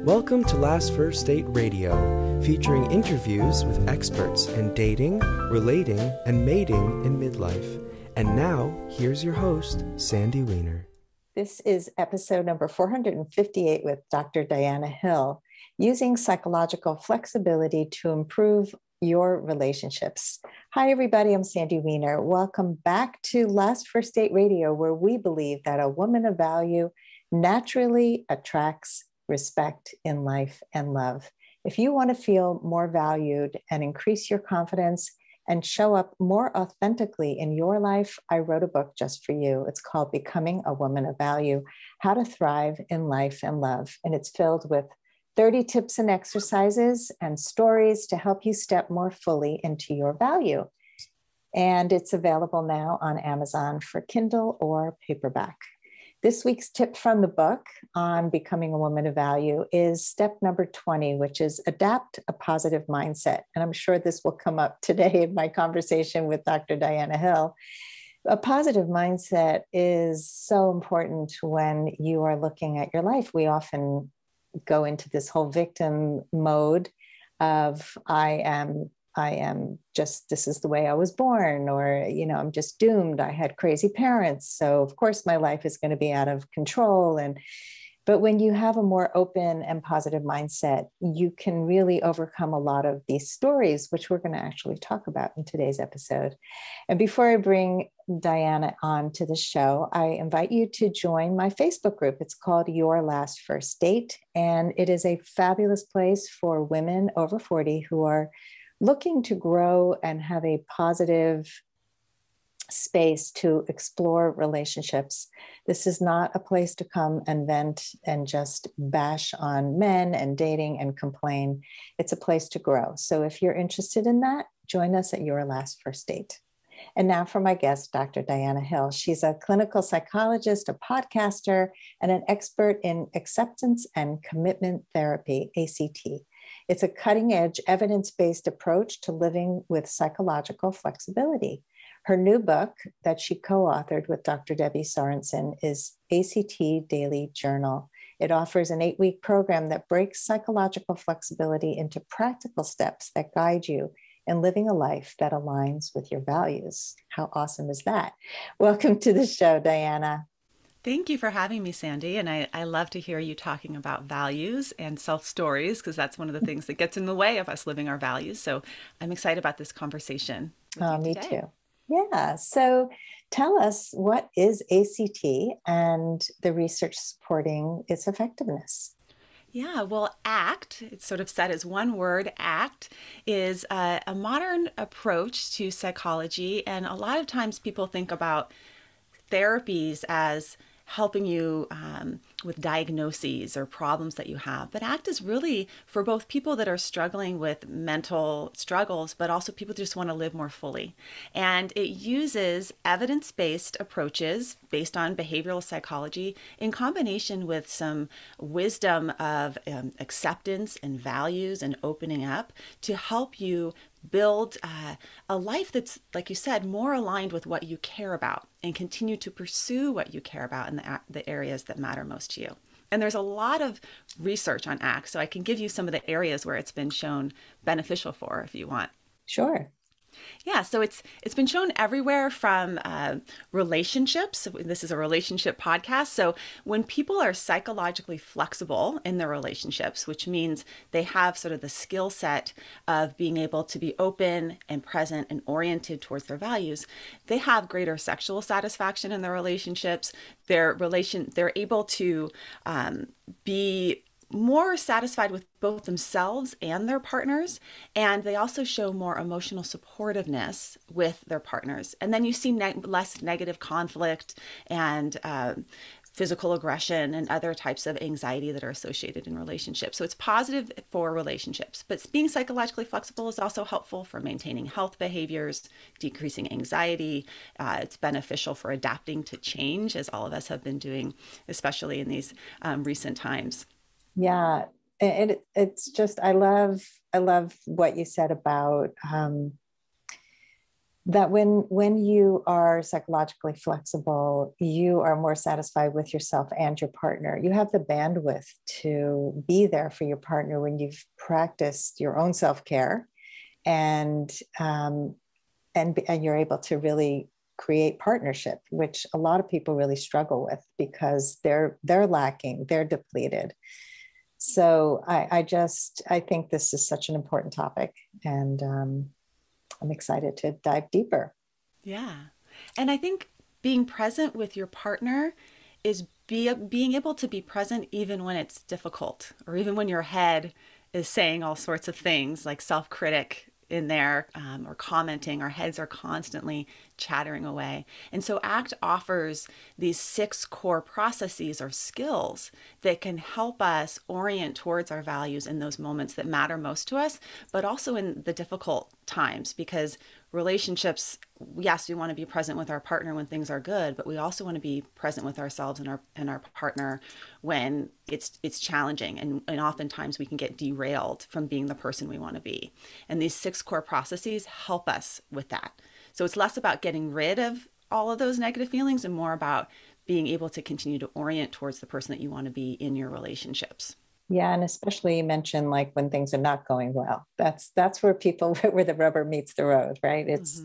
Welcome to Last First Date Radio, featuring interviews with experts in dating, relating, and mating in midlife. And now, here's your host, Sandy Weiner. This is episode number 458 with Dr. Diana Hill, using psychological flexibility to improve your relationships. Hi, everybody. I'm Sandy Weiner. Welcome back to Last First Date Radio, where we believe that a woman of value naturally attracts respect in life and love. If you want to feel more valued and increase your confidence and show up more authentically in your life, I wrote a book just for you. It's called Becoming a Woman of Value: How to Thrive in Life and Love. And it's filled with 30 tips and exercises and stories to help you step more fully into your value. And it's available now on Amazon for Kindle or paperback. This week's tip from the book on becoming a woman of value is step number 20, which is adapt a positive mindset. And I'm sure this will come up today in my conversation with Dr. Diana Hill. A positive mindset is so important when you are looking at your life. We often go into this whole victim mode of I am just, this is the way I was born, or, I'm just doomed. I had crazy parents. So of course my life is going to be out of control. But when you have a more open and positive mindset, you can really overcome a lot of these stories, which we're going to actually talk about in today's episode. And before I bring Diana on to the show, I invite you to join my Facebook group. It's called Your Last First Date. And it is a fabulous place for women over 40 who are looking to grow and have a positive space to explore relationships. This is not a place to come and vent and just bash on men and dating and complain. It's a place to grow. So if you're interested in that, join us at Your Last First Date. And now for my guest, Dr. Diana Hill. She's a clinical psychologist, a podcaster, and an expert in acceptance and commitment therapy, ACT. It's a cutting-edge, evidence-based approach to living with psychological flexibility. Her new book that she co-authored with Dr. Debbie Sorensen is ACT Daily Journal. It offers an 8-week program that breaks psychological flexibility into practical steps that guide you in living a life that aligns with your values. How awesome is that? Welcome to the show, Diana. Thank you for having me, Sandy. And I love to hear you talking about values and self-stories, because that's one of the things that gets in the way of us living our values. So I'm excited about this conversation with you Me today. too. Yeah. So tell us, what is ACT and the research supporting its effectiveness? Yeah, well, ACT, it's sort of said as one word. ACT is a modern approach to psychology. And a lot of times people think about therapies as helping you with diagnoses or problems that you have. But ACT is really for both people that are struggling with mental struggles, but also people who just want to live more fully. And it uses evidence-based approaches based on behavioral psychology in combination with some wisdom of acceptance and values and opening up to help you build a life that's, like you said, more aligned with what you care about and continue to pursue what you care about in the areas that matter most to you. And there's a lot of research on ACT, so I can give you some of the areas where it's been shown beneficial for, if you want. Sure. Yeah, so it's been shown everywhere from relationships. This is a relationship podcast. So when people are psychologically flexible in their relationships, which means they have sort of the skill set of being able to be open and present and oriented towards their values, they have greater sexual satisfaction in their relationships. They're able to be more satisfied with both themselves and their partners, and they also show more emotional supportiveness with their partners. And then you see less negative conflict and physical aggression and other types of anxiety that are associated in relationships. So it's positive for relationships, but being psychologically flexible is also helpful for maintaining health behaviors, decreasing anxiety. It's beneficial for adapting to change, as all of us have been doing, especially in these recent times. Yeah, it's just, I love what you said about that when you are psychologically flexible, you are more satisfied with yourself and your partner. You have the bandwidth to be there for your partner when you've practiced your own self-care, and and you're able to really create partnership, which a lot of people really struggle with because they're lacking, they're depleted. So I think this is such an important topic, and I'm excited to dive deeper. Yeah. And I think being present with your partner is being able to be present even when it's difficult, or even when your head is saying all sorts of things like self-critic in there, or commenting. Our heads are constantly chattering away. And so ACT offers these 6 core processes or skills that can help us orient towards our values in those moments that matter most to us, but also in the difficult times, because relationships, yes, we want to be present with our partner when things are good, but we also want to be present with ourselves and our partner when it's challenging, and oftentimes we can get derailed from being the person we want to be. And these 6 core processes help us with that. So it's less about getting rid of all of those negative feelings and more about being able to continue to orient towards the person that you want to be in your relationships. Yeah, and especially you mentioned like when things are not going well. That's where people where the rubber meets the road, right? It's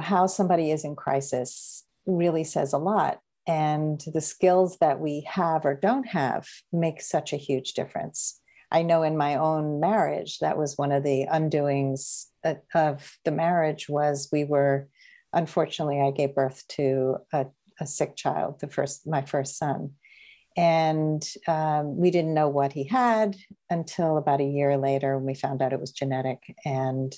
how somebody is in crisis really says a lot. And the skills that we have or don't have make such a huge difference. I know in my own marriage, that was one of the undoings of the marriage. Was unfortunately, I gave birth to a sick child, my first son. And we didn't know what he had until about a year later when we found out it was genetic. And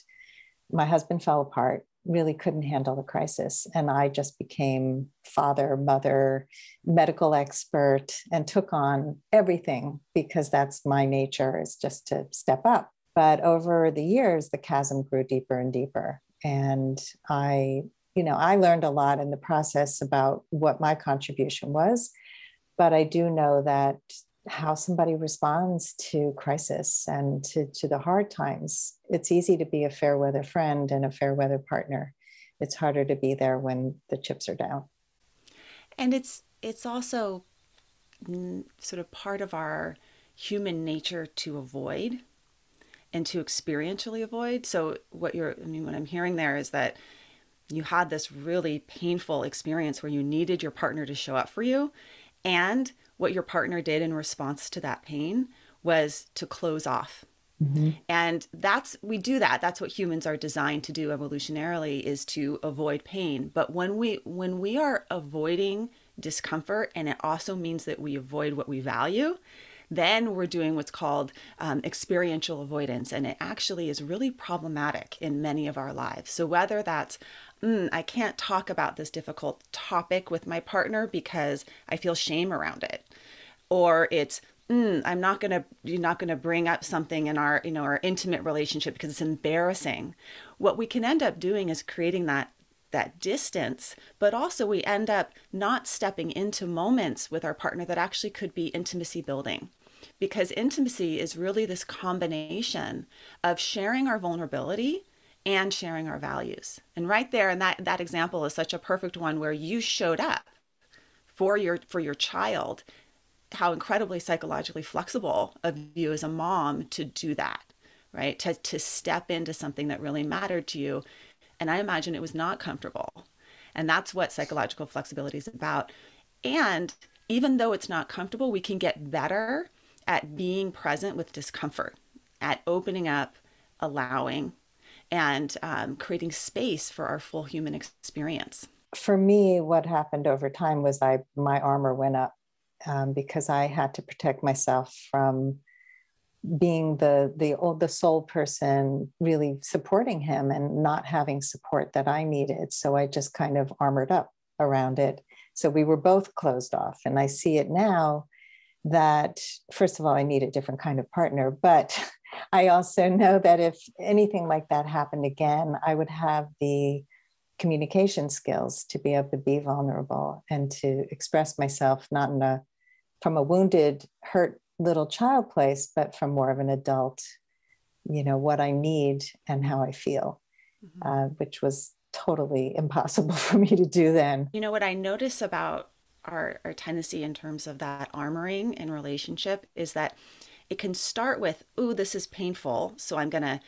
my husband fell apart, really couldn't handle the crisis. And I just became father, mother, medical expert, and took on everything because that's my nature, is just to step up. But over the years, the chasm grew deeper and deeper. And I learned a lot in the process about what my contribution was. But I do know that how somebody responds to crisis and to the hard times, it's easy to be a fair weather friend and a fair weather partner. It's harder to be there when the chips are down. And it's also sort of part of our human nature to avoid and to experientially avoid. So what I'm hearing there is that you had this really painful experience where you needed your partner to show up for you. And what your partner did in response to that pain was to close off. Mm-hmm. And we do that. That's what humans are designed to do evolutionarily, is to avoid pain. But when we are avoiding discomfort, and it also means that we avoid what we value, then we're doing what's called experiential avoidance. And it actually is really problematic in many of our lives. So whether that's, I can't talk about this difficult topic with my partner because I feel shame around it. Or it's, you're not going to bring up something in our intimate relationship because it's embarrassing. What we can end up doing is creating that distance, but also we end up not stepping into moments with our partner that actually could be intimacy building. Because intimacy is really this combination of sharing our vulnerability and sharing our values. And right there, and that example is such a perfect one where you showed up for your child. How incredibly psychologically flexible of you as a mom to do that, right? To step into something that really mattered to you. And I imagine it was not comfortable. And that's what psychological flexibility is about. And even though it's not comfortable, we can get better at being present with discomfort, at opening up, allowing, and creating space for our full human experience. For me, what happened over time was my armor went up because I had to protect myself from being the sole person really supporting him and not having support that I needed. So I just kind of armored up around it. So we were both closed off. And I see it now that, first of all, I need a different kind of partner, but I also know that if anything like that happened again, I would have the communication skills to be able to be vulnerable and to express myself, not from a wounded, hurt little child place, but from more of an adult, what I need and how I feel. which was totally impossible for me to do then. You know, what I notice about our tendency in terms of that armoring in relationship is that it can start with, "Ooh, this is painful, so I'm gonna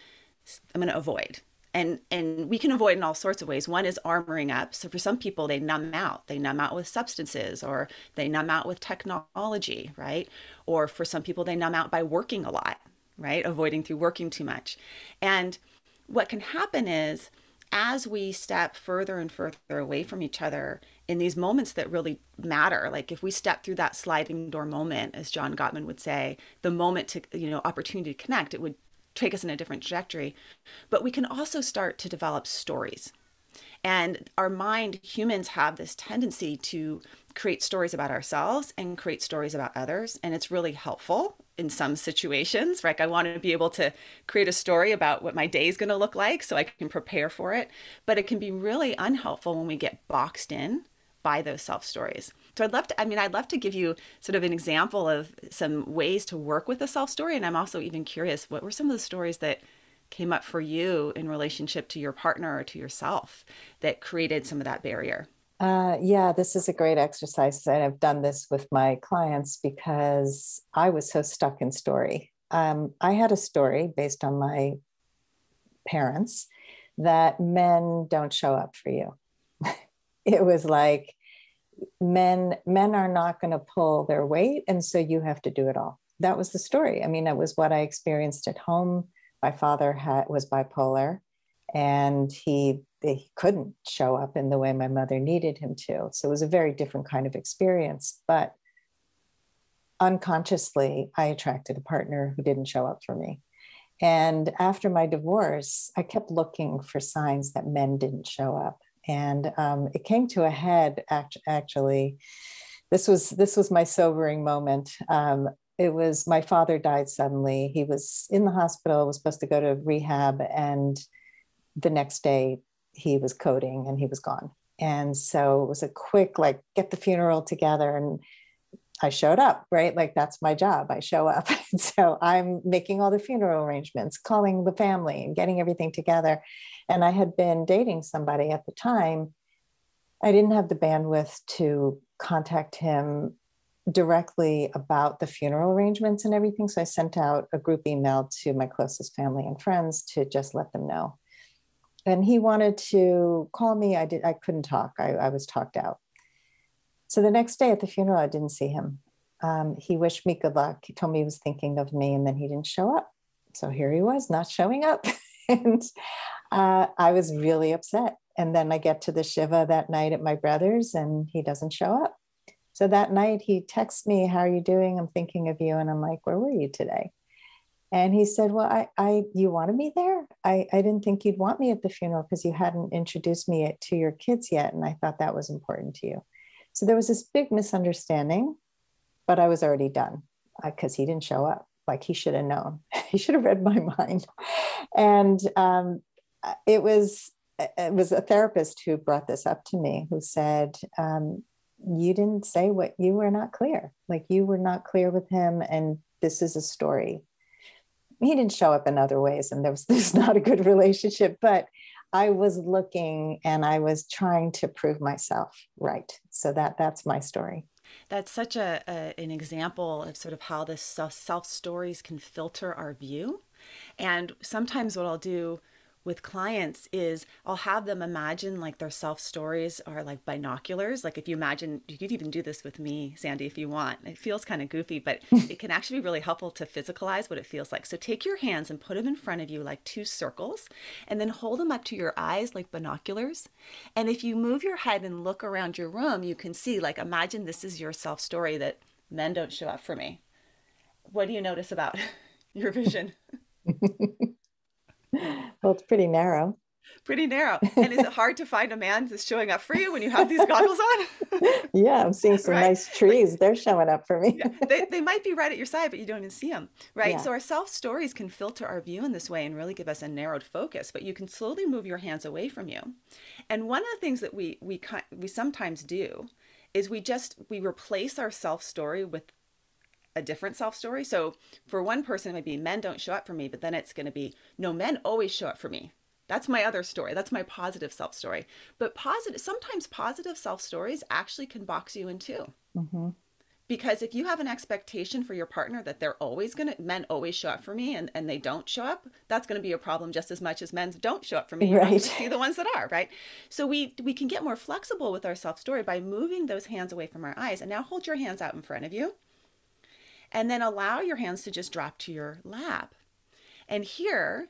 avoid." And we can avoid in all sorts of ways. One is armoring up. So for some people, they numb out. They numb out with substances, or they numb out with technology, right? Or for some people, they numb out by working a lot, right? Avoiding through working too much. And what can happen is, as we step further and further away from each other in these moments that really matter, like if we step through that sliding door moment, as John Gottman would say, the moment to, opportunity to connect, it would take us in a different trajectory. But we can also start to develop stories. And our mind, humans have this tendency to create stories about ourselves and create stories about others. And it's really helpful in some situations, right? I want to be able to create a story about what my day is going to look like so I can prepare for it. But it can be really unhelpful when we get boxed in by those self stories. So I'd love to give you sort of an example of some ways to work with a self story. And I'm also even curious, what were some of the stories that came up for you in relationship to your partner or to yourself that created some of that barrier? Yeah, this is a great exercise. And I've done this with my clients because I was so stuck in story. I had a story based on my parents that men don't show up for you. It was like men are not going to pull their weight, and so you have to do it all. That was the story. I mean, that was what I experienced at home. My father was bipolar, and he couldn't show up in the way my mother needed him to. So it was a very different kind of experience. But unconsciously, I attracted a partner who didn't show up for me. And after my divorce, I kept looking for signs that men didn't show up. And it came to a head, actually. This was my sobering moment. It was, my father died suddenly. He was in the hospital, was supposed to go to rehab, and the next day he was coding and he was gone. And so it was a quick, like, get the funeral together. And I showed up, right? Like, that's my job. I show up. So I'm making all the funeral arrangements, calling the family and getting everything together. And I had been dating somebody at the time. I didn't have the bandwidth to contact him directly about the funeral arrangements and everything. So I sent out a group email to my closest family and friends to just let them know. And he wanted to call me. I couldn't talk. I was talked out. So the next day at the funeral, I didn't see him. He wished me good luck. He told me he was thinking of me, and then he didn't show up. So here he was, not showing up. And I was really upset. And then I get to the Shiva that night at my brother's, and he doesn't show up. So that night he texts me, "How are you doing? I'm thinking of you." And I'm like, "Where were you today?" And he said, "Well, you wanted me there? I didn't think you'd want me at the funeral because you hadn't introduced me to your kids yet. And I thought that was important to you." So there was this big misunderstanding, but I was already done because he didn't show up. Like, he should have known. He should have read my mind. And it was a therapist who brought this up to me, who said, "You didn't say what you were not clear. Like, you were not clear with him. And this is a story." He didn't show up in other ways, and there's not a good relationship, but I was looking and I was trying to prove myself right. So that's my story. That's such an example of sort of how the self stories can filter our view. And sometimes what I'll do with clients is I'll have them imagine like their self stories are like binoculars. Like, if you imagine, you could even do this with me, Sandy, if you want. It feels kind of goofy, but it can actually be really helpful to physicalize what it feels like. So take your hands and put them in front of you like two circles, and then hold them up to your eyes like binoculars. And if you move your head and look around your room, you can see, like, imagine this is your self story that men don't show up for me. What do you notice about your vision? Well, it's pretty narrow. Pretty narrow. And is it hard to find a man that's showing up for you when you have these goggles on? Yeah, I'm seeing some Right? nice trees. Like, they're showing up for me. Yeah, they might be right at your side, but you don't even see them, right? Yeah. So our self stories can filter our view in this way and really give us a narrowed focus, but you can slowly move your hands away from you. And one of the things that we sometimes do is we replace our self story with a different self story. So for one person, it might be men don't show up for me, but then it's going to be, no, men always show up for me. That's my other story. That's my positive self story. But sometimes positive self stories actually can box you in too. Mm-hmm. Because if you have an expectation for your partner that men always show up for me and they don't show up, that's going to be a problem just as much as men don't show up for me. You're not going to see the ones that are, right? So we can get more flexible with our self-story by moving those hands away from our eyes. And now hold your hands out in front of you. And then allow your hands to just drop to your lap. And here,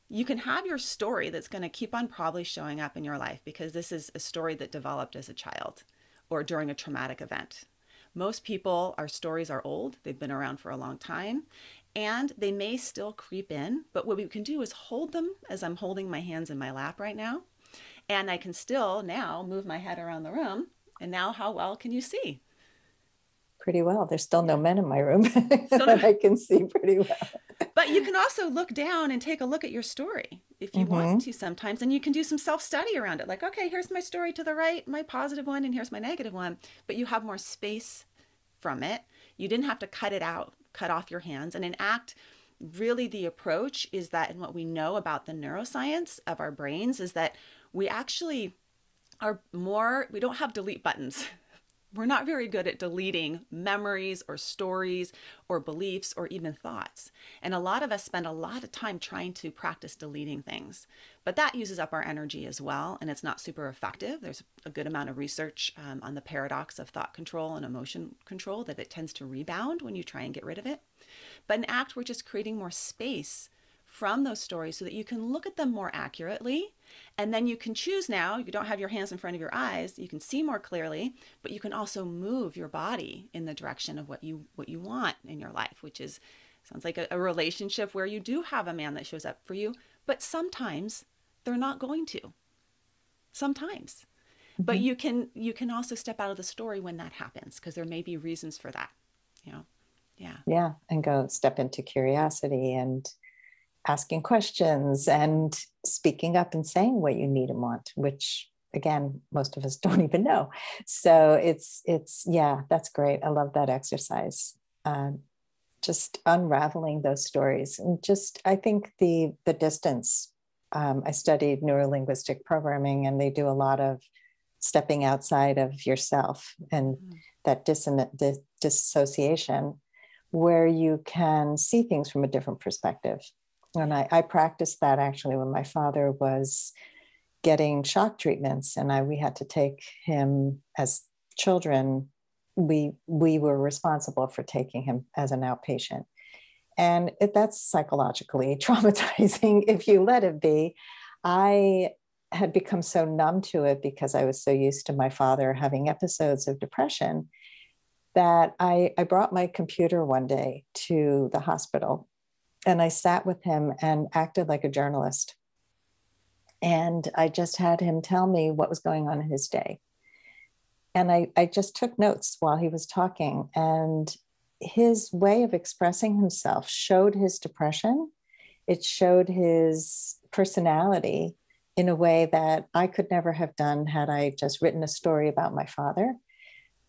you can have your story that's going to keep on probably showing up in your life because this is a story that developed as a child or during a traumatic event. Most people, our stories are old. They've been around for a long time and they may still creep in. But what we can do is hold them as I'm holding my hands in my lap right now. And I can still now move my head around the room. And now how well can you see? Pretty well. There's still no men in my room, but I can see pretty well. But you can also look down and take a look at your story if you want to sometimes, and you can do some self-study around it. Like, okay, here's my story to the right, my positive one, and here's my negative one. But you have more space from it. You didn't have to cut it out, cut off your hands. And in ACT, really the approach is that, and what we know about the neuroscience of our brains is that we actually we don't have delete buttons. We're not very good at deleting memories or stories or beliefs or even thoughts. And a lot of us spend a lot of time trying to practice deleting things. But that uses up our energy as well, and it's not super effective. There's a good amount of research on the paradox of thought control and emotion control that it tends to rebound when you try and get rid of it. But in ACT, we're just creating more space from those stories so that you can look at them more accurately. And then you can choose now, you don't have your hands in front of your eyes, you can see more clearly, but you can also move your body in the direction of what you want in your life, which sounds like a relationship where you do have a man that shows up for you, but sometimes they're not going to. Sometimes. Mm-hmm. But you can also step out of the story when that happens, because there may be reasons for that, Yeah. Yeah. And go step into curiosity and asking questions and speaking up and saying what you need and want, which again, most of us don't even know. So it's, yeah, that's great. I love that exercise. Just unraveling those stories and I think the distance, I studied neurolinguistic programming and they do a lot of stepping outside of yourself and that dissociation where you can see things from a different perspective. And I practiced that actually when my father was getting shock treatments and we had to take him as children. We were responsible for taking him as an outpatient. And that's psychologically traumatizing if you let it be. I had become so numb to it because I was so used to my father having episodes of depression that I brought my computer one day to the hospital. And I sat with him and acted like a journalist. And I just had him tell me what was going on in his day. And I just took notes while he was talking. And his way of expressing himself showed his depression. It showed his personality in a way that I could never have done had I just written a story about my father.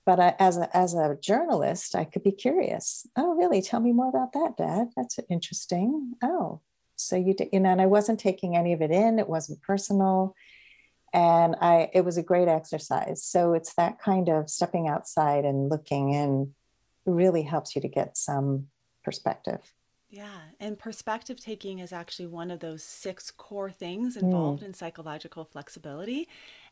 But as a journalist, I could be curious. Oh, really? Tell me more about that, Dad. That's interesting. Oh, so you did, and I wasn't taking any of it in. It wasn't personal. And it was a great exercise. So it's that kind of stepping outside and looking in really helps you to get some perspective. Yeah. And perspective taking is actually one of those 6 core things involved in psychological flexibility.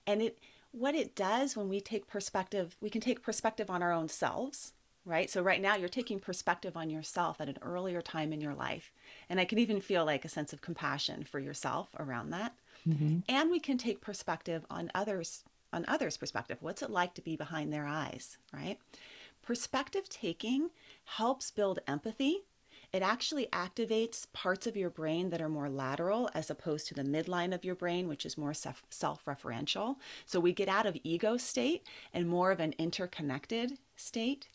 And what it does when we take perspective, we can take perspective on our own selves, right? So right now you're taking perspective on yourself at an earlier time in your life. And I can even feel like a sense of compassion for yourself around that. Mm-hmm. And we can take perspective on others' perspective. What's it like to be behind their eyes, right? Perspective taking helps build empathy. It actually activates parts of your brain that are more lateral as opposed to the midline of your brain, which is more self-referential. So we get out of ego state and more of an interconnected state.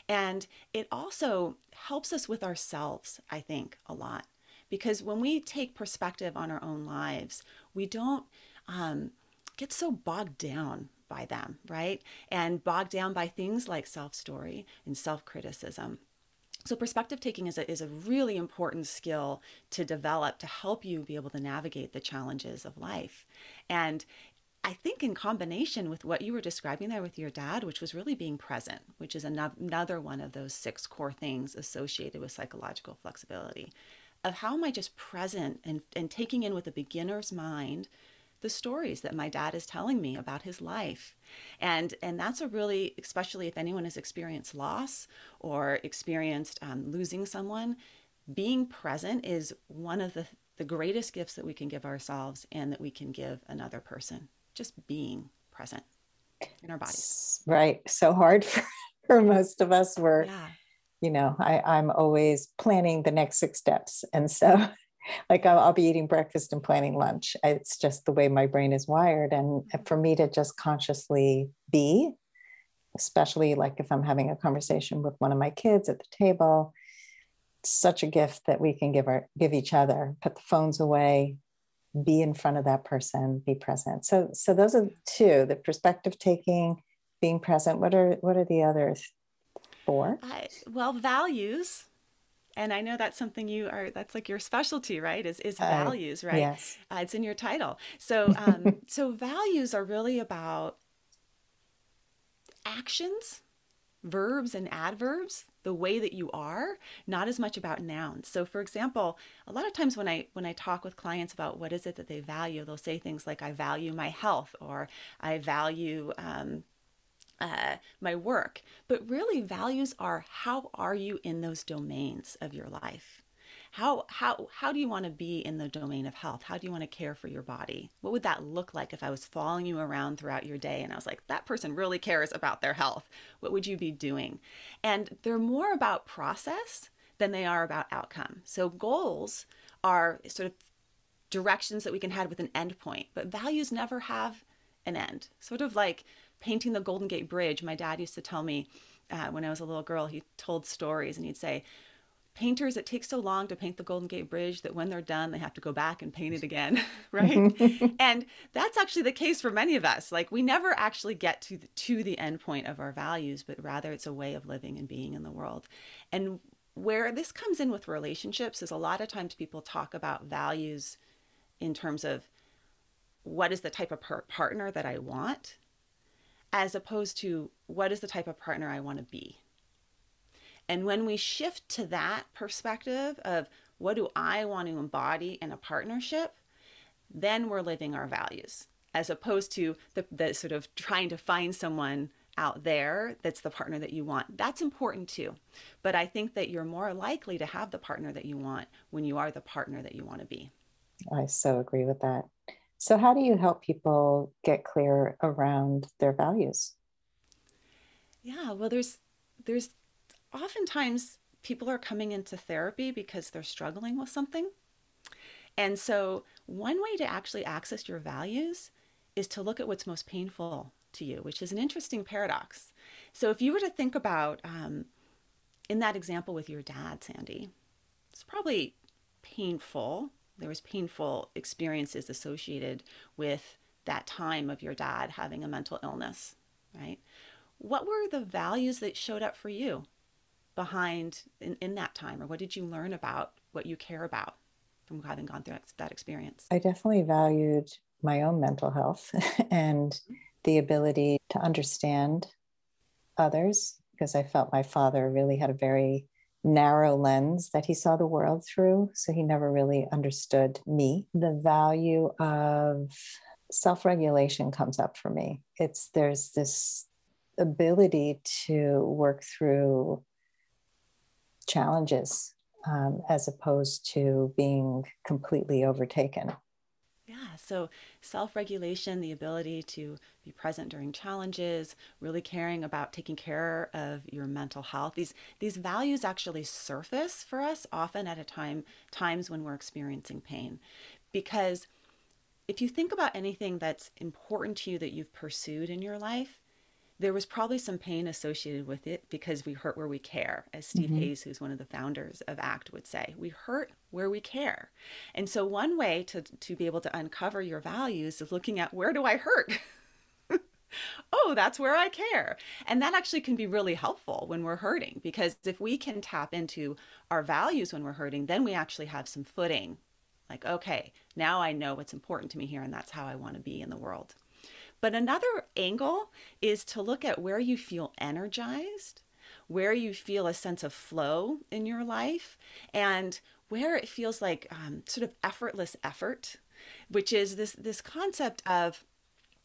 And it also helps us with ourselves, I think, a lot. Because when we take perspective on our own lives, we don't get so bogged down by them, right? And bogged down by things like self-story and self-criticism. So perspective taking is a really important skill to develop to help you be able to navigate the challenges of life. And I think in combination with what you were describing there with your dad, which was really being present, which is another one of those 6 core things associated with psychological flexibility, of how am I just present and taking in with a beginner's mind the stories that my dad is telling me about his life. And that's a really, especially if anyone has experienced loss or experienced losing someone, being present is one of the greatest gifts that we can give ourselves and that we can give another person. Just being present in our bodies. Right. So hard for most of us. Yeah. I'm always planning the next 6 steps. And so like I'll be eating breakfast and planning lunch. It's just the way my brain is wired. And for me to just consciously be, especially like if I'm having a conversation with one of my kids at the table, it's such a gift that we can give each other. Put the phones away, be in front of that person, be present. So those are 2, the perspective taking, being present. What are the other 4? Well, values. And I know that's something that's like your specialty, right? Is values, right? Yes. It's in your title. So, so values are really about actions, verbs and adverbs, the way that you are, not as much about nouns. So for example, a lot of times when I talk with clients about what is it that they value, they'll say things like, I value my health, or I value my work. But really, values are, how are you in those domains of your life? How do you want to be in the domain of health? How do you want to care for your body? What would that look like if I was following you around throughout your day and I was like, that person really cares about their health? What would you be doing? And they're more about process than they are about outcome. So goals are sort of directions that we can have with an end point, but values never have an end. Sort of like painting the Golden Gate Bridge. My dad used to tell me when I was a little girl, he told stories and he'd say, painters, it takes so long to paint the Golden Gate Bridge that when they're done, they have to go back and paint it again, right? And that's actually the case for many of us. Like we never actually get to the end point of our values, but rather it's a way of living and being in the world. And where this comes in with relationships is a lot of times people talk about values in terms of what is the type of partner that I want, as opposed to what is the type of partner I want to be. And when we shift to that perspective of what do I want to embody in a partnership, then we're living our values, as opposed to the sort of trying to find someone out there that's the partner that you want. That's important too. But I think that you're more likely to have the partner that you want when you are the partner that you want to be. I so agree with that. So how do you help people get clear around their values? Yeah, well, there's oftentimes people are coming into therapy because they're struggling with something. And so one way to actually access your values is to look at what's most painful to you, which is an interesting paradox. So if you were to think about, in that example with your dad, Sandy, it's probably painful. There was painful experiences associated with that time of your dad having a mental illness, right? What were the values that showed up for you behind in that time? Or what did you learn about what you care about from having gone through that experience? I definitely valued my own mental health and the ability to understand others, because I felt my father really had a very narrow lens that he saw the world through. So he never really understood me. The value of self-regulation comes up for me. There's this ability to work through challenges as opposed to being completely overtaken. Yeah, so self-regulation, the ability to be present during challenges, really caring about taking care of your mental health. These values actually surface for us often at times when we're experiencing pain. Because if you think about anything that's important to you that you've pursued in your life, there was probably some pain associated with it because we hurt where we care, as Steve Hayes, who's one of the founders of ACT, would say. We hurt where we care. And so one way to be able to uncover your values is looking at, where do I hurt? Oh, that's where I care. And that actually can be really helpful when we're hurting, because if we can tap into our values when we're hurting, then we actually have some footing. Like, okay, now I know what's important to me here, and that's how I want to be in the world. But another angle is to look at where you feel energized, where you feel a sense of flow in your life, and where it feels like sort of effortless effort, which is this concept of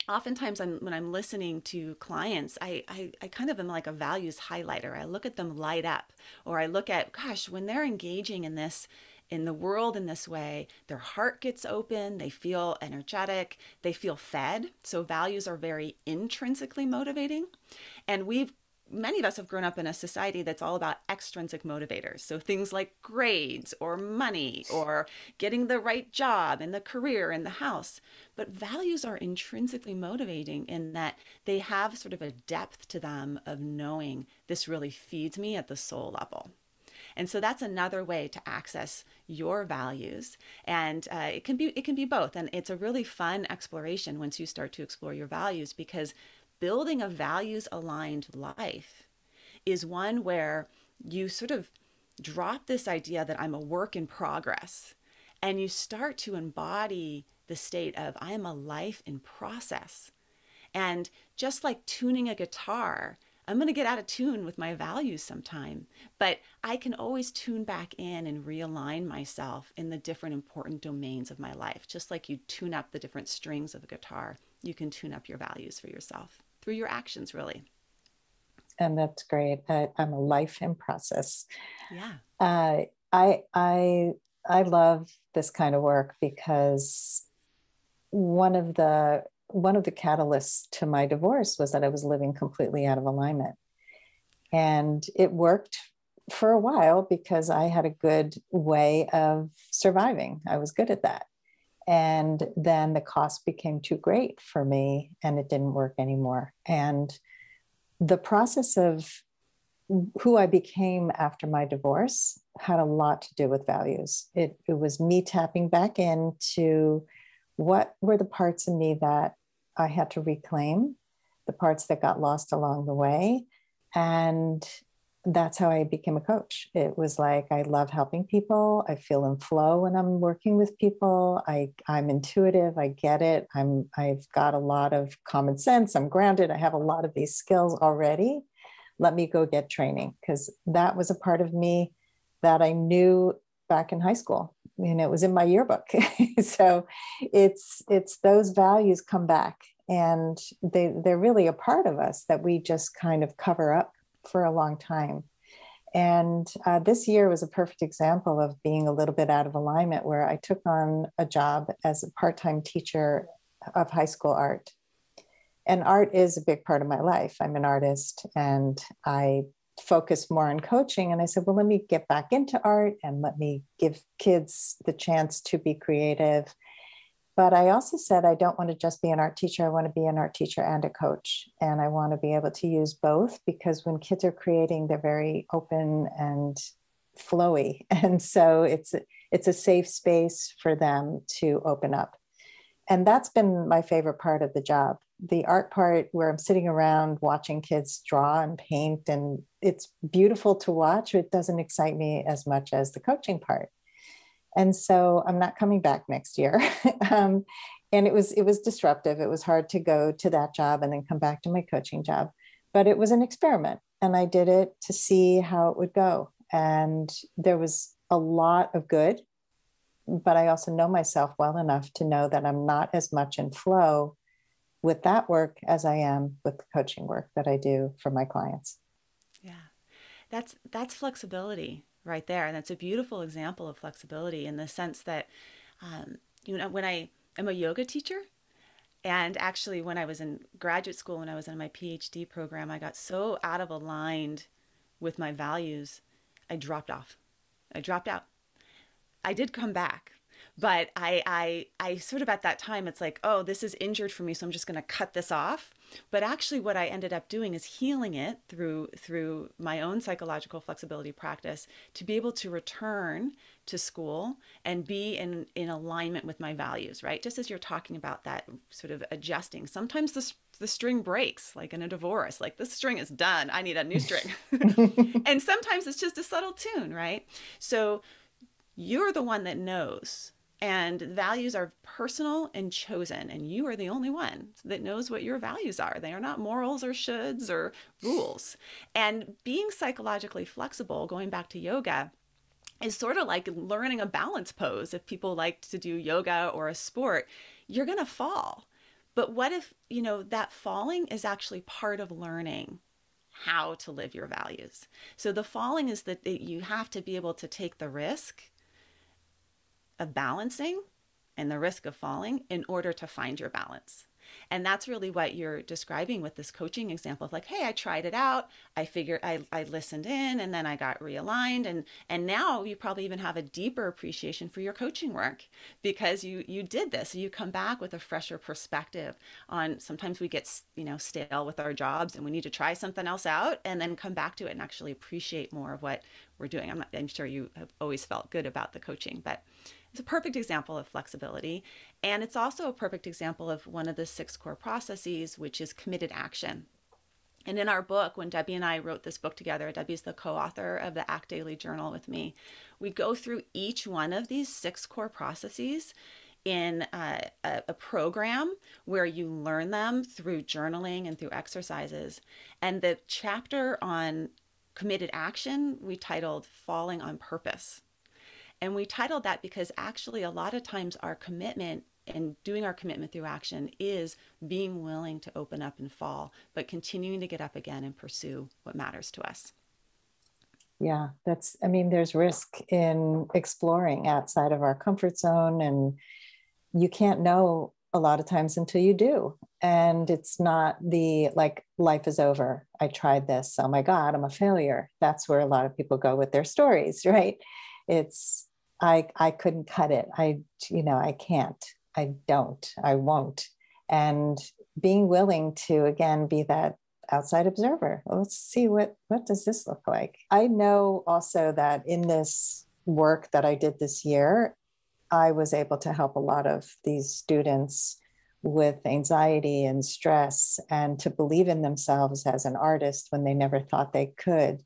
oftentimes when I'm listening to clients, I kind of am like a values highlighter. I look at them light up, or I look at, gosh, when they're engaging in this, in the world in this way, their heart gets open, they feel energetic, they feel fed. So values are very intrinsically motivating. And many of us have grown up in a society that's all about extrinsic motivators. So things like grades or money or getting the right job in the career in the house. But values are intrinsically motivating in that they have sort of a depth to them of knowing this really feeds me at the soul level. And so that's another way to access your values. And it can be both. And it's a really fun exploration once you start to explore your values, because building a values aligned life is one where you sort of drop this idea that I'm a work in progress, and you start to embody the state of I am a life in process. And just like tuning a guitar, I'm going to get out of tune with my values sometime, but I can always tune back in and realign myself in the different important domains of my life. Just like you tune up the different strings of a guitar, you can tune up your values for yourself through your actions, really. And that's great. I'm a life in process. Yeah. I love this kind of work because one of the catalysts to my divorce was that I was living completely out of alignment. And it worked for a while because I had a good way of surviving. I was good at that. And then the cost became too great for me and it didn't work anymore. And the process of who I became after my divorce had a lot to do with values. It was me tapping back into what were the parts of me that I had to reclaim, the parts that got lost along the way. And that's how I became a coach. It was like, I love helping people. I feel in flow when I'm working with people. I'm intuitive. I get it. I've got a lot of common sense. I'm grounded. I have a lot of these skills already. Let me go get training, because that was a part of me that I knew back in high school. And it was in my yearbook. So it's those values come back, and they're really a part of us that we just kind of cover up for a long time. And this year was a perfect example of being a little bit out of alignment, where I took on a job as a part-time teacher of high school art. And art is a big part of my life. I'm an artist and I focus more on coaching. And I said, well, let me get back into art and let me give kids the chance to be creative. But I also said, I don't want to just be an art teacher. I want to be an art teacher and a coach. And I want to be able to use both, because when kids are creating, they're very open and flowy. And so it's a safe space for them to open up. And that's been my favorite part of the job. The art part, where I'm sitting around watching kids draw and paint, and it's beautiful to watch. It doesn't excite me as much as the coaching part. And so I'm not coming back next year. And it was disruptive. It was hard to go to that job and then come back to my coaching job. But it was an experiment, and I did it to see how it would go. And there was a lot of good, but I also know myself well enough to know that I'm not as much in flow with that work as I am with the coaching work that I do for my clients. Yeah. That's flexibility right there. And that's a beautiful example of flexibility, in the sense that, when I am a yoga teacher, and actually when I was in graduate school, when I was in my PhD program, I got so out of aligned with my values, I dropped off. I dropped out. I did come back, but I sort of, at that time, it's like, oh, this is injured for me, so I'm just going to cut this off. But actually what I ended up doing is healing it through my own psychological flexibility practice, to be able to return to school and be in alignment with my values, right? Just as you're talking about that sort of adjusting. Sometimes the string breaks, like in a divorce, like this string is done, I need a new string. And sometimes it's just a subtle tune, right? So you're the one that knows. And values are personal and chosen, and you are the only one that knows what your values are. They are not morals or shoulds or rules. And being psychologically flexible, going back to yoga, is sort of like learning a balance pose. If people like to do yoga or a sport, you're going to fall. But what if, that falling is actually part of learning how to live your values? So the falling is that you have to be able to take the risk of balancing and the risk of falling in order to find your balance. And that's really what you're describing with this coaching example of like, hey, I tried it out. I figured I listened in, and then I got realigned. And now you probably even have a deeper appreciation for your coaching work because you did this. So you come back with a fresher perspective on, sometimes we get, stale with our jobs and we need to try something else out and then come back to it and actually appreciate more of what we're doing. I'm sure you have always felt good about the coaching, but it's a perfect example of flexibility. And it's also a perfect example of one of the 6 core processes, which is committed action. And in our book, when Debbie and I wrote this book together, Debbie's the co-author of the Act Daily Journal with me, we go through each one of these 6 core processes in a program where you learn them through journaling and through exercises. And the chapter on committed action, we titled Falling on Purpose. And we titled that because actually a lot of times our commitment and doing our commitment through action is being willing to open up and fall, but continuing to get up again and pursue what matters to us. Yeah, there's risk in exploring outside of our comfort zone, and you can't know a lot of times until you do. And it's not like life is over. I tried this. Oh my God, I'm a failure. That's where a lot of people go with their stories, right? It's, I couldn't cut it. I can't, I don't, I won't. And being willing to, again, be that outside observer. Well, let's see, what does this look like? I know also that in this work that I did this year, I was able to help a lot of these students with anxiety and stress and to believe in themselves as an artist when they never thought they could.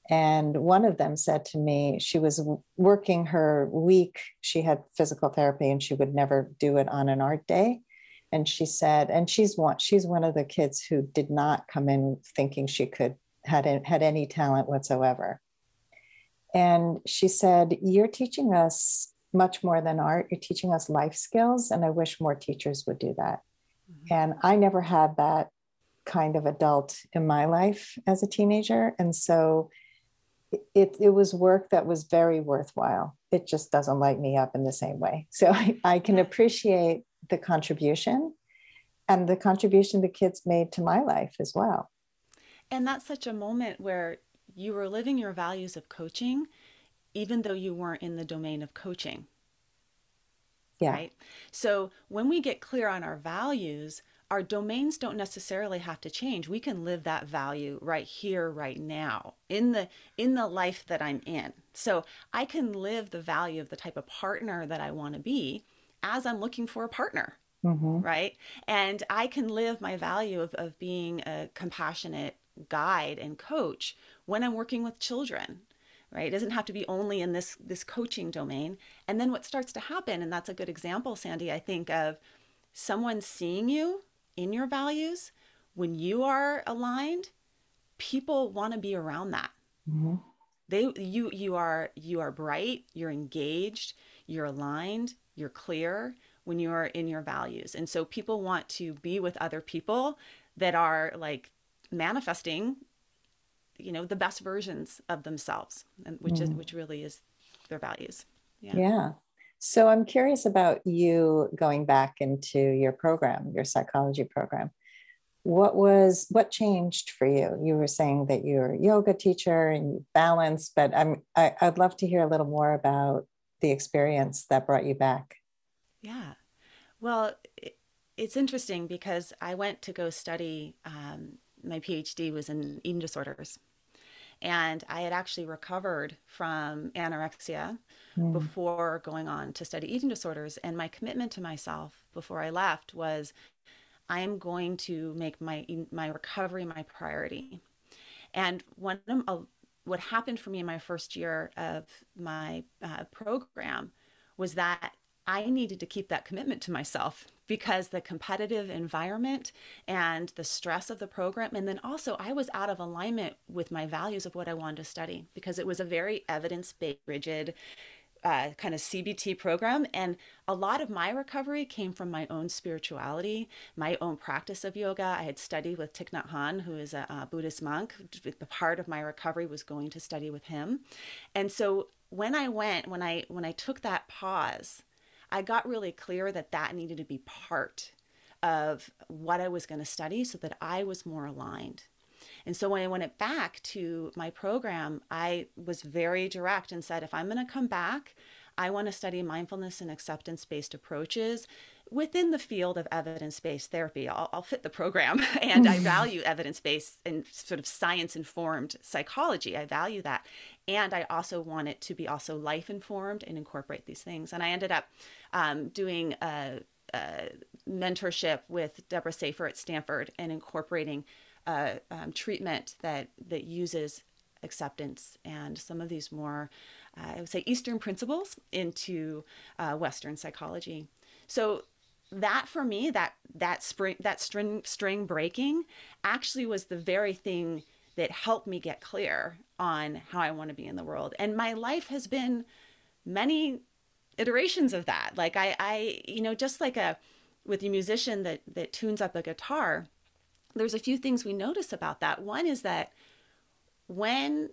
And one of them said to me, she was working her week. She had physical therapy and she would never do it on an art day. And she said, and she's one of the kids who did not come in thinking she had any talent whatsoever. And she said, you're teaching us much more than art. You're teaching us life skills. And I wish more teachers would do that. Mm-hmm. And I never had that kind of adult in my life as a teenager. And so it was work that was very worthwhile. It just doesn't light me up in the same way. So I can appreciate the contribution and the contribution the kids made to my life as well. And that's such a moment where you were living your values of coaching, even though you weren't in the domain of coaching. Yeah. Right? So when we get clear on our values, our domains don't necessarily have to change. We can live that value right here, right now, in the life that I'm in. So I can live the value of the type of partner that I want to be as I'm looking for a partner, mm-hmm. right? And I can live my value of being a compassionate guide and coach when I'm working with children, right? It doesn't have to be only in this coaching domain. And then what starts to happen, and that's a good example, Sandy, I think, of someone seeing you in your values. When you are aligned, people want to be around that. Mm-hmm. You are bright, you're engaged, you're aligned, you're clear when you are in your values. And so people want to be with other people that are like manifesting, the best versions of themselves, and which really is their values. Yeah. So I'm curious about you going back into your program, your psychology program. What changed for you? You were saying that you're a yoga teacher and you balance, but I'd love to hear a little more about the experience that brought you back. Yeah. Well, it's interesting because I went to go study, my PhD was in eating disorders. And I had actually recovered from anorexia before going on to study eating disorders. And my commitment to myself before I left was, I'm going to make my recovery my priority. And what happened for me in my first year of my program was that I needed to keep that commitment to myself, because the competitive environment and the stress of the program, and then also I was out of alignment with my values of what I wanted to study, because it was a very evidence-based, rigid kind of CBT program. And a lot of my recovery came from my own spirituality, my own practice of yoga. I had studied with Thich Nhat Hanh, who is a Buddhist monk. The part of my recovery was going to study with him. And so when I took that pause, I got really clear that that needed to be part of what I was going to study so that I was more aligned. And so when I went back to my program, I was very direct and said, if I'm going to come back, I want to study mindfulness and acceptance-based approaches within the field of evidence-based therapy. I'll fit the program. And I value evidence-based and sort of science-informed psychology. I value that. And I also want it to be also life-informed and incorporate these things. And I ended up doing a mentorship with Deborah Safer at Stanford and incorporating treatment that uses acceptance and some of these more, I would say, Eastern principles into Western psychology. So that for me, that string breaking actually was the very thing that helped me get clear on how I want to be in the world. And my life has been many iterations of that. Like I just like with a musician that tunes up a guitar, there's a few things we notice about that. One is that when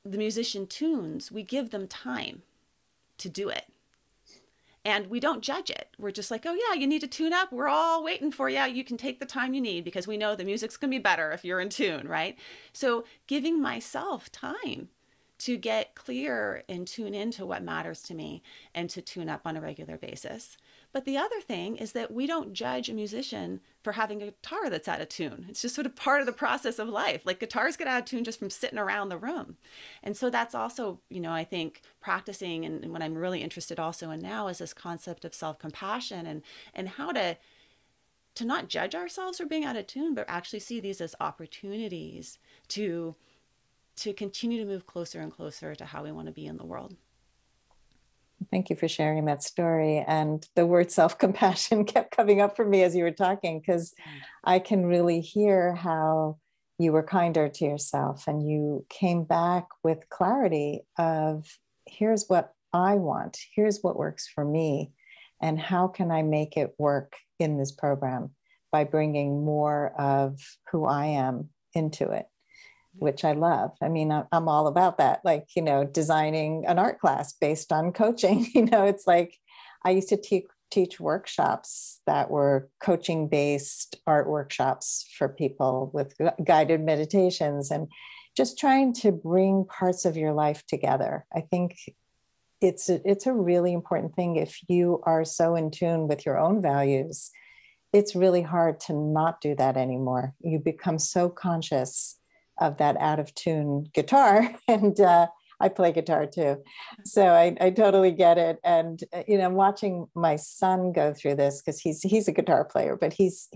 the musician tunes, we give them time to do it. And we don't judge it. We're just like, oh yeah, you need to tune up. We're all waiting for you. You can take the time you need, because we know the music's going to be better if you're in tune, right? So giving myself time to get clear and tune into what matters to me and to tune up on a regular basis. But the other thing is that we don't judge a musician for having a guitar that's out of tune. It's just sort of part of the process of life. Like guitars get out of tune just from sitting around the room. And so that's also, I think practicing, and what I'm really interested also in now is this concept of self-compassion and how to not judge ourselves for being out of tune, but actually see these as opportunities to continue to move closer and closer to how we want to be in the world. Thank you for sharing that story. And the word self-compassion kept coming up for me as you were talking, because I can really hear how you were kinder to yourself and you came back with clarity of, here's what I want, here's what works for me, and how can I make it work in this program by bringing more of who I am into it, which I love. I mean, I'm all about that. Like, designing an art class based on coaching, it's like I used to teach workshops that were coaching based art workshops for people with guided meditations and just trying to bring parts of your life together. I think it's a really important thing. If you are so in tune with your own values, it's really hard to not do that anymore. You become so conscious of that out of tune guitar. And I play guitar too. So I totally get it. And, watching my son go through this, because he's a guitar player, but he's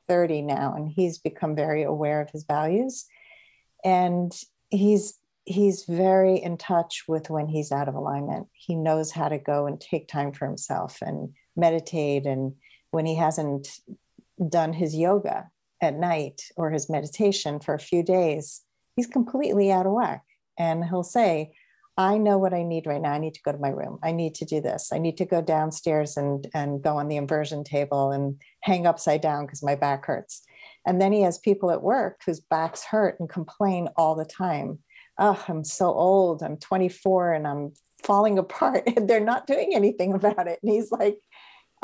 30 now and he's become very aware of his values. And he's very in touch with when he's out of alignment. He knows how to go and take time for himself and meditate. And when he hasn't done his yoga at night or his meditation for a few days, he's completely out of whack. And he'll say, I know what I need right now. I need to go to my room. I need to do this. I need to go downstairs and go on the inversion table and hang upside down because my back hurts. And then he has people at work whose backs hurt and complain all the time. Oh, I'm so old. I'm 24 and I'm falling apart. And they're not doing anything about it. And he's like,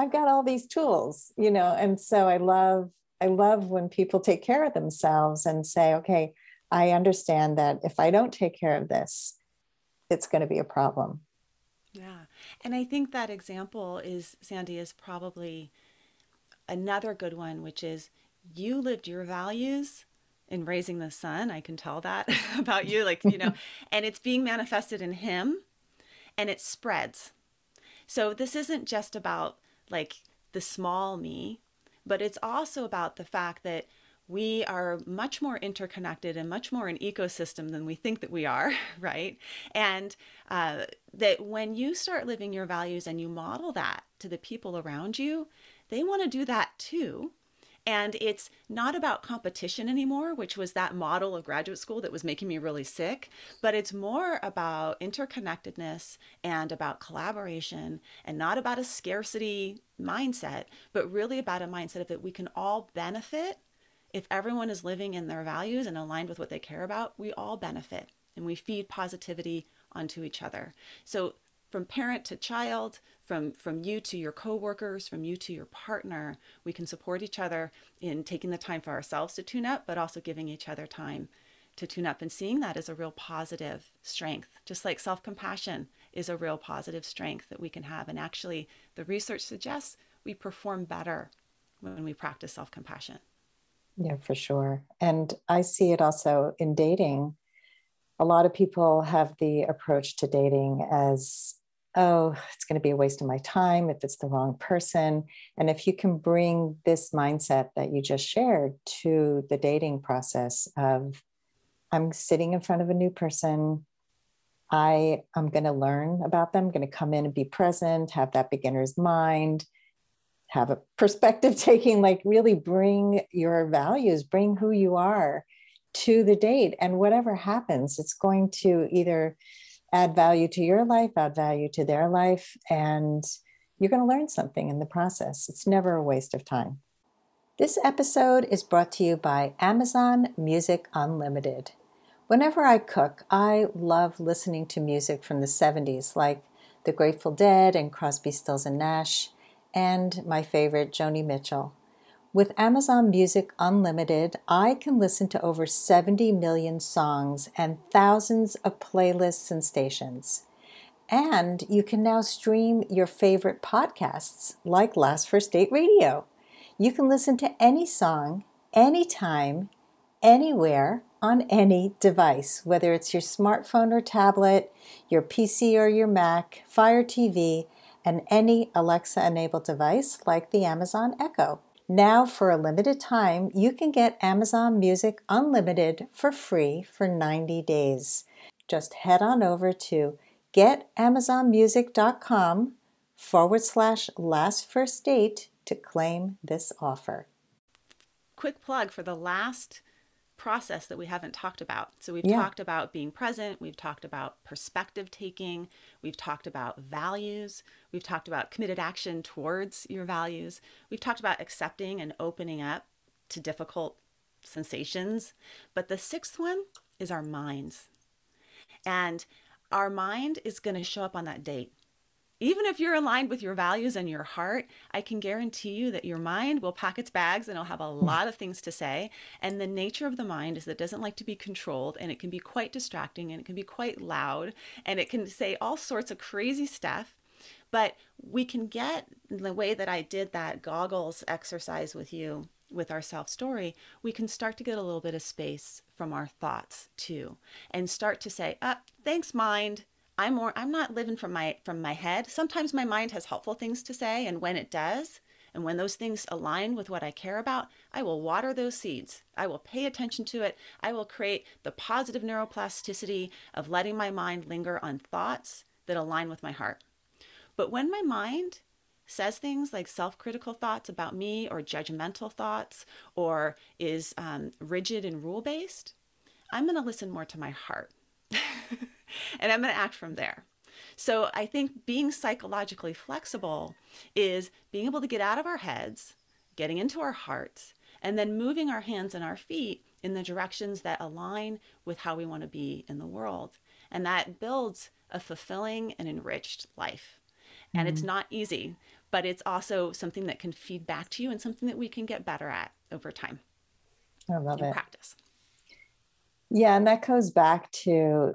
I've got all these tools, and so I love when people take care of themselves and say, okay, I understand that if I don't take care of this, it's going to be a problem. Yeah. And I think that example Sandy, is probably another good one, which is you lived your values in raising the son. I can tell that about you, and it's being manifested in him and it spreads. So this isn't just about like the small me, but it's also about the fact that we are much more interconnected and much more an ecosystem than we think that we are, right? And that when you start living your values and you model that to the people around you, they want to do that too. And it's not about competition anymore, which was that model of graduate school that was making me really sick, but it's more about interconnectedness and about collaboration, and not about a scarcity mindset, but really about a mindset of that we can all benefit. If everyone is living in their values and aligned with what they care about, we all benefit, and we feed positivity onto each other. So from parent to child, from you to your coworkers, from you to your partner, we can support each other in taking the time for ourselves to tune up, but also giving each other time to tune up, and seeing that as a real positive strength, just like self-compassion is a real positive strength that we can have. And actually, the research suggests we perform better when we practice self-compassion. Yeah, for sure. And I see it also in dating. A lot of people have the approach to dating as, oh, it's going to be a waste of my time if it's the wrong person. And if you can bring this mindset that you just shared to the dating process of, I'm sitting in front of a new person, I'm going to learn about them, I'm going to come in and be present, have that beginner's mind, have a perspective taking, like really bring your values, bring who you are to the date. And whatever happens, it's going to either add value to your life, add value to their life, and you're going to learn something in the process. It's never a waste of time. This episode is brought to you by Amazon Music Unlimited. Whenever I cook, I love listening to music from the 70s, like the Grateful Dead and Crosby, Stills and Nash, and my favorite, Joni Mitchell. With Amazon Music Unlimited, I can listen to over 70 million songs and thousands of playlists and stations. And you can now stream your favorite podcasts like Last First Date Radio. You can listen to any song, anytime, anywhere, on any device, whether it's your smartphone or tablet, your PC or your Mac, Fire TV, and any Alexa-enabled device like the Amazon Echo. Now, for a limited time, you can get Amazon Music Unlimited for free for 90 days. Just head on over to getamazonmusic.com/lastfirstdate to claim this offer. Quick plug for the last process that we haven't talked about. So we've talked about being present, we've talked about perspective taking, we've talked about values, we've talked about committed action towards your values, we've talked about accepting and opening up to difficult sensations. But the sixth one is our minds. And our mind is going to show up on that date. Even if you're aligned with your values and your heart, I can guarantee you that your mind will pack its bags and it'll have a lot of things to say. And the nature of the mind is that it doesn't like to be controlled, and it can be quite distracting, and it can be quite loud, and it can say all sorts of crazy stuff. But we can get, in the way that I did that goggles exercise with you with our self-story, we can start to get a little bit of space from our thoughts too, and start to say, thanks mind. I'm not living from my head. Sometimes my mind has helpful things to say, and when it does, and when those things align with what I care about, I will water those seeds. I will pay attention to it. I will create the positive neuroplasticity of letting my mind linger on thoughts that align with my heart. But when my mind says things like self-critical thoughts about me, or judgmental thoughts, or is rigid and rule-based, I'm going to listen more to my heart. And I'm going to act from there. So I think being psychologically flexible is being able to get out of our heads, getting into our hearts, and then moving our hands and our feet in the directions that align with how we want to be in the world. And that builds a fulfilling and enriched life. And it's not easy, but it's also something that can feed back to you, and something that we can get better at over time. I love it. Practice. Yeah, and that goes back to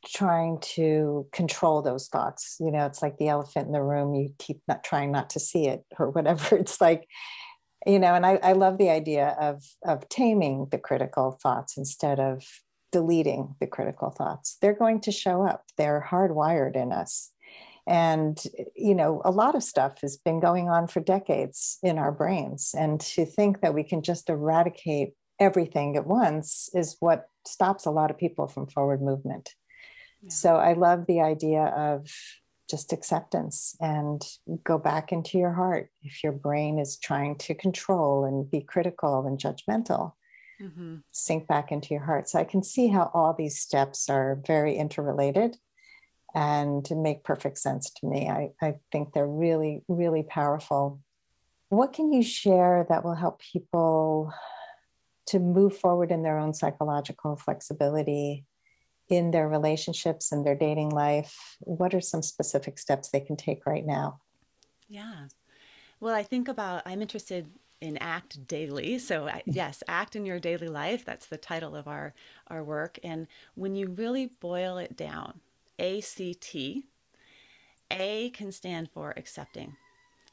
trying to control those thoughts. You know, it's like the elephant in the room. You keep trying not to see it or whatever. It's like, you know, and I love the idea of taming the critical thoughts instead of deleting the critical thoughts. They're going to show up. They're hardwired in us. And, a lot of stuff has been going on for decades in our brains. And to think that we can just eradicate everything at once is what stops a lot of people from forward movement. Yeah. So I love the idea of just acceptance and go back into your heart. If your brain is trying to control and be critical and judgmental, sink back into your heart. So I can see how all these steps are very interrelated and make perfect sense to me. I think they're really, really powerful. What can you share that will help people to move forward in their own psychological flexibility in their relationships and their dating life? What are some specific steps they can take right now? Yeah. Well, I'm interested in ACT daily. So yes, ACT in your daily life. That's the title of our work. And when you really boil it down, ACT, A can stand for accepting.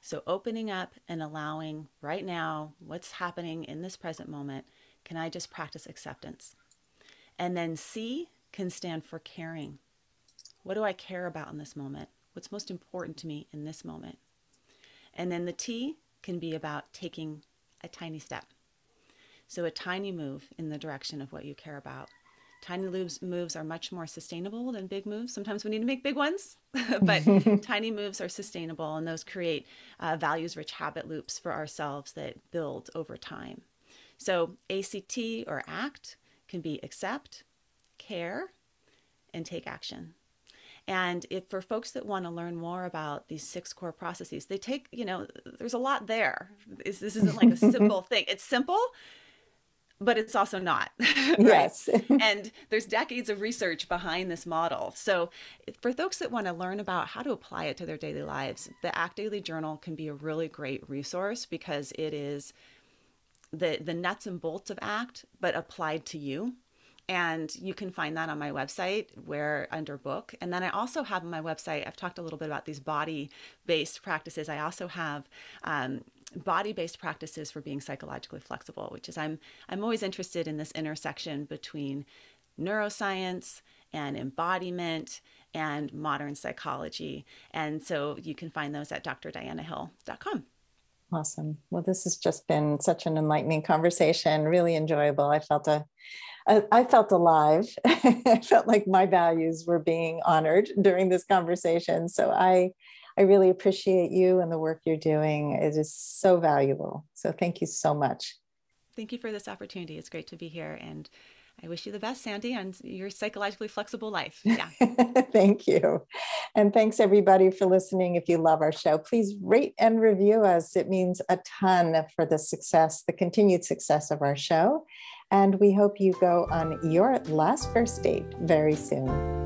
So opening up and allowing right now what's happening in this present moment. Can I just practice acceptance? And then C can stand for caring. What do I care about in this moment? What's most important to me in this moment? And then the T can be about taking a tiny step. So a tiny move in the direction of what you care about. Tiny moves are much more sustainable than big moves. Sometimes we need to make big ones, but tiny moves are sustainable, and those create values-rich habit loops for ourselves that build over time. So ACT or ACT can be accept, care, and take action. And if for folks that want to learn more about these 6 core processes, they take, there's a lot there. This isn't like a simple thing. It's simple, but it's also not. Right? Yes. And there's decades of research behind this model. So for folks that want to learn about how to apply it to their daily lives, the ACT Daily Journal can be a really great resource because it is the nuts and bolts of ACT, but applied to you. And you can find that on my website under book. And then I also have on my website, I've talked a little bit about these body-based practices. I also have body-based practices for being psychologically flexible, which is I'm always interested in this intersection between neuroscience and embodiment and modern psychology. And so you can find those at drdianahill.com. Awesome. Well, this has just been such an enlightening conversation, really enjoyable. I felt alive. I felt like my values were being honored during this conversation. So I really appreciate you and the work you're doing. It is so valuable. So thank you so much. Thank you for this opportunity. It's great to be here. And I wish you the best, Sandy, on your psychologically flexible life. Yeah. Thank you. And thanks everybody for listening. If you love our show, please rate and review us. It means a ton for the continued success of our show. And we hope you go on your last first date very soon.